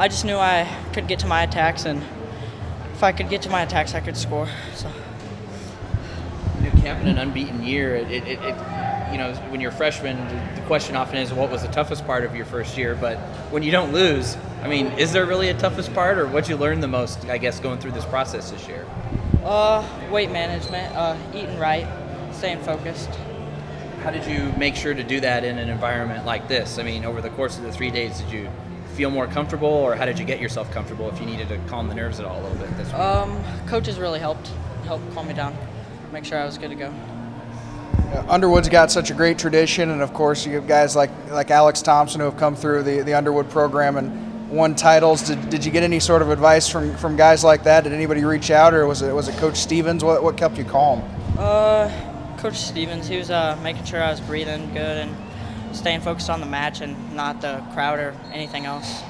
I just knew I could get to my attacks, and if I could get to my attacks, I could score. So. Capping an unbeaten year, when you're a freshman, the question often is, what was the toughest part of your first year? But when you don't lose, I mean, is there really a toughest part, or what'd you learn the most, I guess, going through this process this year? Weight management, eating right, staying focused. How did you make sure to do that in an environment like this? I mean, over the course of the 3 days, did you feel more comfortable, or how did you get yourself comfortable if you needed to calm the nerves at all a little bit this week? Coaches really helped calm me down, make sure I was good to go. Underwood's got such a great tradition, and of course you have guys like Alex Thompson who have come through the Underwood program and won titles. Did you get any sort of advice from guys like that? Did anybody reach out, or was it Coach Stevens? What kept you calm? Coach Stevens, he was making sure I was breathing good and staying focused on the match and not the crowd or anything else.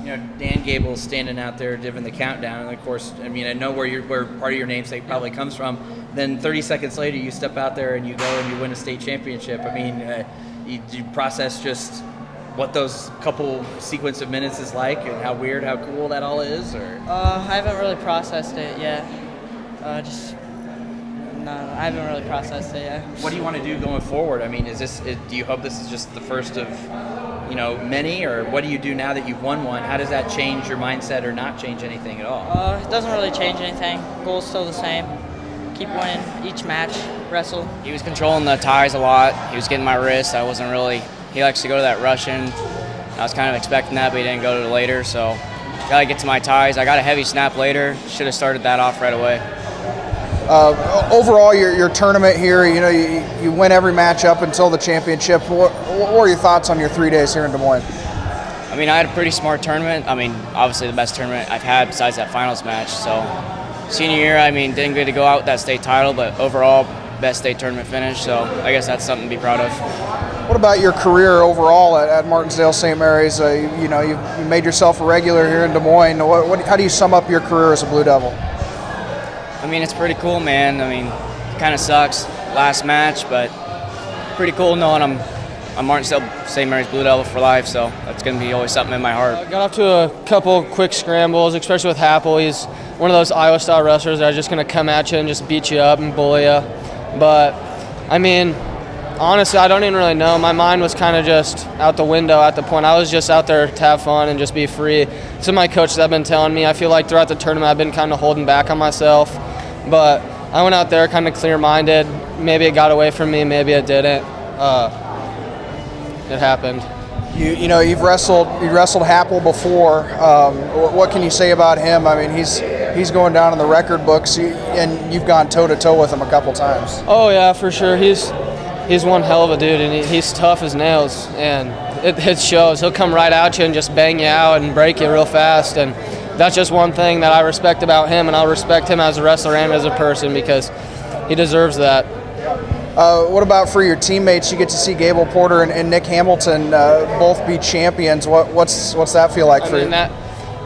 Dan Gable's standing out there giving the countdown, and of course, I mean, I know where part of your namesake probably comes from. Then 30 seconds later, you step out there and you go and you win a state championship. I mean, you process just what those couple sequence of minutes is like, and how weird, how cool that all is, or? I haven't really processed it yet. No, I haven't really processed it yet. What do you want to do going forward? I mean, do you hope this is just the first of many, or what do you do now that you've won one? How does that change your mindset or not change anything at all? It doesn't really change anything. Goal's still the same. Keep winning each match, wrestle. He was controlling the ties a lot. He was getting my wrist. He likes to go to that Russian. I was kind of expecting that, but he didn't go to it later, so got to get to my ties. I got a heavy snap later. Should have started that off right away. Overall, your tournament here, you win every match up until the championship. What were your thoughts on your 3 days here in Des Moines? I mean, I had a pretty smart tournament. I mean, obviously the best tournament I've had besides that finals match. So senior year, I mean, didn't get to go out with that state title, but overall, best state tournament finish. So I guess that's something to be proud of. What about your career overall at Martinsdale St. Mary's? You made yourself a regular here in Des Moines. How do you sum up your career as a Blue Devil? I mean, it's pretty cool, man. I mean, it kind of sucks last match, but pretty cool knowing I'm Martinsdale St. Mary's Blue Devil for life, so that's going to be always something in my heart. I got off to a couple quick scrambles, especially with Happel. He's one of those Iowa-style wrestlers that are just going to come at you and just beat you up and bully you. But, I mean, honestly, I don't even really know. My mind was kind of just out the window at the point. I was just out there to have fun and just be free. Some of my coaches have been telling me, I feel like throughout the tournament I've been kind of holding back on myself. But I went out there kind of clear-minded. Maybe it got away from me, maybe it didn't. It happened. You've wrestled Happel before. What can you say about him? I mean, he's going down in the record books, and you've gone toe-to-toe with him a couple times. Oh, yeah, for sure. He's one hell of a dude, and he's tough as nails, and it shows. He'll come right at you and just bang you out and break you real fast, and that's just one thing that I respect about him, and I'll respect him as a wrestler and as a person because he deserves that. What about for your teammates? You get to see Gable Porter and Nick Hamilton both be champions. What's that feel like for you?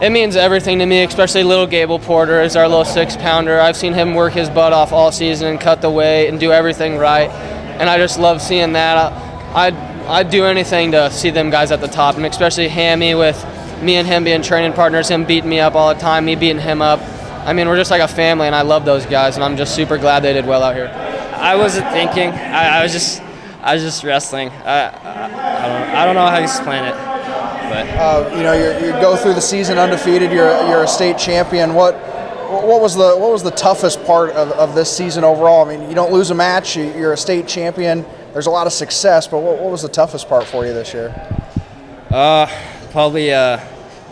It means everything to me, especially little Gable Porter is our little 6-pounder. I've seen him work his butt off all season and cut the weight and do everything right, and I just love seeing that. I'd do anything to see them guys at the top, and especially Hammy with me and him being training partners, him beating me up all the time, me beating him up. I mean, we're just like a family, and I love those guys, and I'm just super glad they did well out here. I wasn't thinking. I was just wrestling. I don't know how to explain it, but you go through the season undefeated. You're a state champion. What was the toughest part of this season overall? I mean, you don't lose a match. You're a state champion. There's a lot of success, but what was the toughest part for you this year? Probably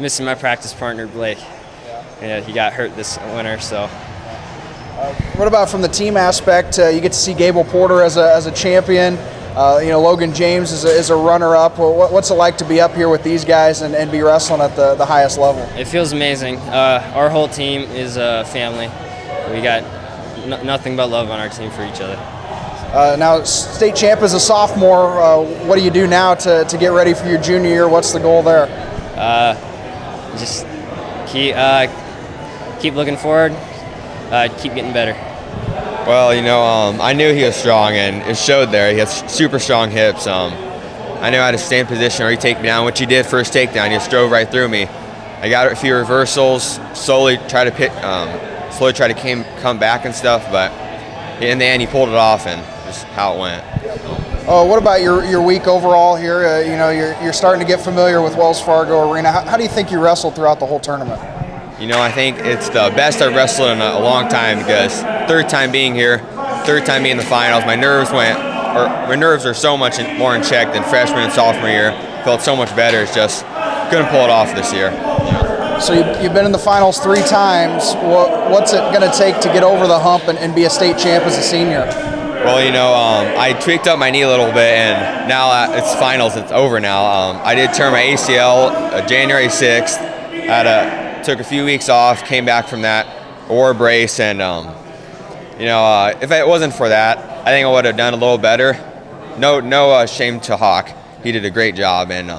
missing my practice partner Blake. Yeah, he got hurt this winter, so. What about from the team aspect? You get to see Gable Porter as a champion. Logan James is a runner-up. What's it like to be up here with these guys and be wrestling at the highest level? It feels amazing. Our whole team is a family. We got nothing but love on our team for each other. Now, state champ as a sophomore. What do you do now to get ready for your junior year? What's the goal there? Just keep looking forward. Keep getting better. Well, I knew he was strong, and it showed there. He has super strong hips. I knew how to stay in position or he'd take me down, which he did first takedown. He just drove right through me. I got a few reversals, slowly try to come back and stuff, but in the end he pulled it off, and just how it went. What about your week overall here? You're starting to get familiar with Wells Fargo Arena. How do you think you wrestled throughout the whole tournament? I think it's the best I've wrestled in a long time, because third time being here, third time being in the finals, my nerves are so much more in check than freshman and sophomore year. Felt so much better. It's just couldn't pull it off this year. So you've been in the finals 3 times. What's it going to take to get over the hump and be a state champ as a senior? Well, I tweaked up my knee a little bit, and now it's finals. It's over now. I did tear my ACL January 6th. Took a few weeks off, came back from that, wore a brace, and if it wasn't for that, I think I would have done a little better. No shame to Hawk. He did a great job, and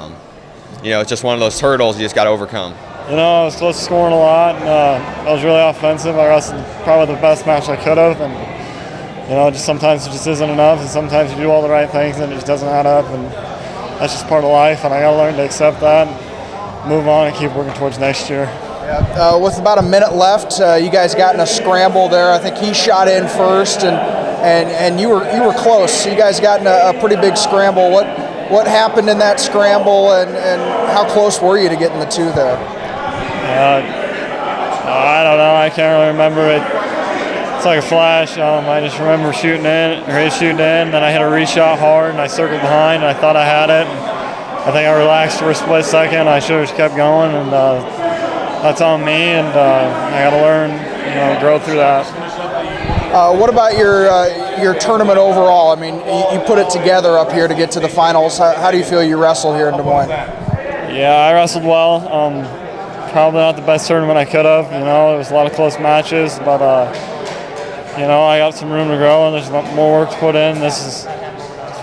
it's just one of those hurdles you just got to overcome. I was close to scoring a lot, and I was really offensive. I wrestled probably the best match I could have, and just sometimes it just isn't enough, and sometimes you do all the right things and it just doesn't add up, and that's just part of life, and I got to learn to accept that, and move on, and keep working towards next year. With about a minute left, you guys got in a scramble there. I think he shot in first, and you were close. You guys got in a pretty big scramble. What happened in that scramble, and how close were you to getting the 2 there? I don't know. I can't really remember it. It's like a flash. I just remember shooting in, then I hit a reshot hard, and I circled behind, and I thought I had it. I think I relaxed for a split second. I should have just kept going, and that's on me, and I got to learn, grow through that. What about your tournament overall? I mean, you put it together up here to get to the finals. How do you feel you wrestled here in Des Moines? Yeah, I wrestled well. Probably not the best tournament I could have. There was a lot of close matches, but I got some room to grow, and there's more work to put in. It's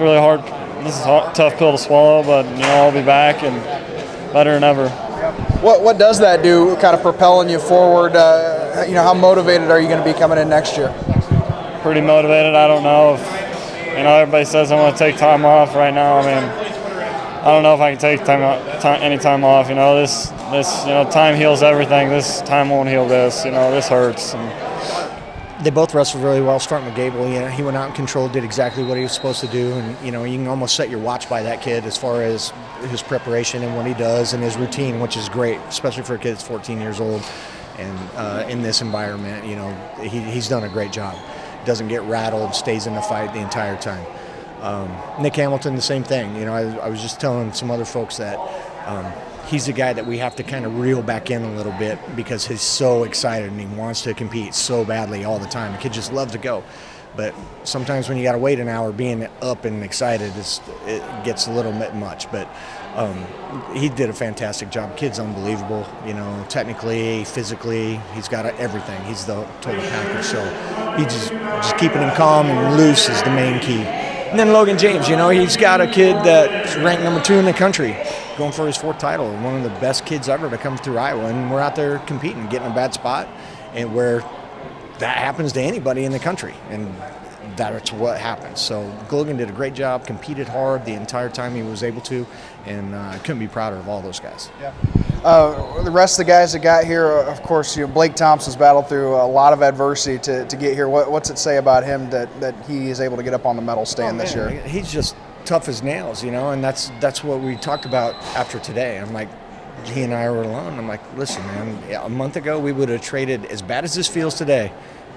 really hard. This is a tough pill to swallow, but I'll be back and better than ever. What does that do, kind of propelling you forward? How motivated are you going to be coming in next year? Pretty motivated. I don't know if, everybody says I want to take time off right now. I mean, I don't know if I can take any time off. This time heals everything. This time won't heal this. This hurts. They both wrestled really well, starting with Gable. He went out and controlled, did exactly what he was supposed to do, and you can almost set your watch by that kid as far as his preparation and what he does and his routine, which is great, especially for a kid that's 14 years old and in this environment. He's done a great job. Doesn't get rattled, stays in the fight the entire time. Nick Hamilton, the same thing. I was just telling some other folks that he's the guy that we have to kind of reel back in a little bit, because he's so excited and he wants to compete so badly all the time. The kid just loves to go. But sometimes when you got to wait an hour being up and excited, it gets a little bit much. But he did a fantastic job. Kid's unbelievable. Technically, physically, he's got everything. He's the total package. So he just keeping him calm and loose is the main key. And then Logan James, he's got a kid that's ranked number 2 in the country, going for his 4th title, and one of the best kids ever to come through Iowa. And we're out there competing, getting a bad spot, and where that happens to anybody in the country, and that's what happens. So Logan did a great job, competed hard the entire time he was able to, and I couldn't be prouder of all those guys. Yeah. The rest of the guys that got here, of course, Blake Thompson's battled through a lot of adversity to get here. What's it say about him that he is able to get up on the medal stand this year? He's just tough as nails, and that's what we talked about after today. I'm like, he and I were alone. I'm like, listen, man, a month ago we would have traded, as bad as this feels today,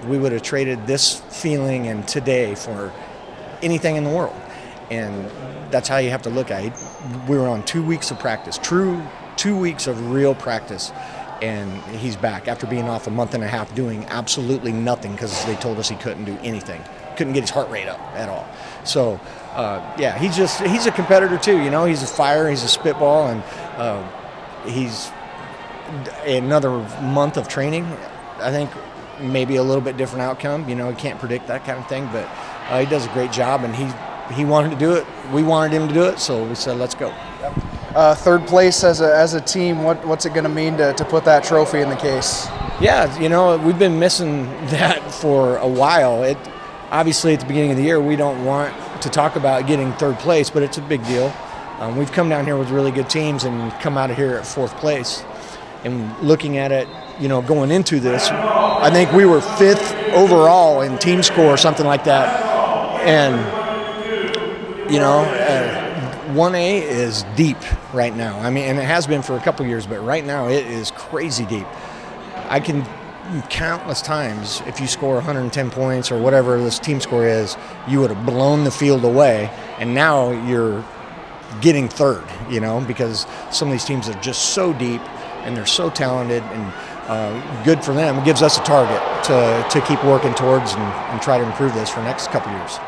we would have traded this feeling and today for anything in the world. And that's how you have to look at it. We were on 2 weeks of practice, true 2 weeks of real practice, and he's back after being off a month and a half doing absolutely nothing, because they told us he couldn't do anything, couldn't get his heart rate up at all. So he's a competitor too. He's a fire, he's a spitball, and he's another month of training. I think maybe a little bit different outcome. You can't predict that kind of thing, but he does a great job, and he wanted to do it. We wanted him to do it, so we said, let's go. Third place as a team, what's it going to mean to put that trophy in the case? Yeah, we've been missing that for a while. Obviously, at the beginning of the year, we don't want to talk about getting third place, but it's a big deal. We've come down here with really good teams and come out of here at 4th place. And looking at it, going into this, I think we were 5th overall in team score or something like that. And, 1A is deep right now. I mean, and it has been for a couple years, but right now it is crazy deep. I can countless times, if you score 110 points or whatever this team score is, you would have blown the field away, and now you're getting 3rd, because some of these teams are just so deep and they're so talented, and good for them. It gives us a target to keep working towards and try to improve this for the next couple years.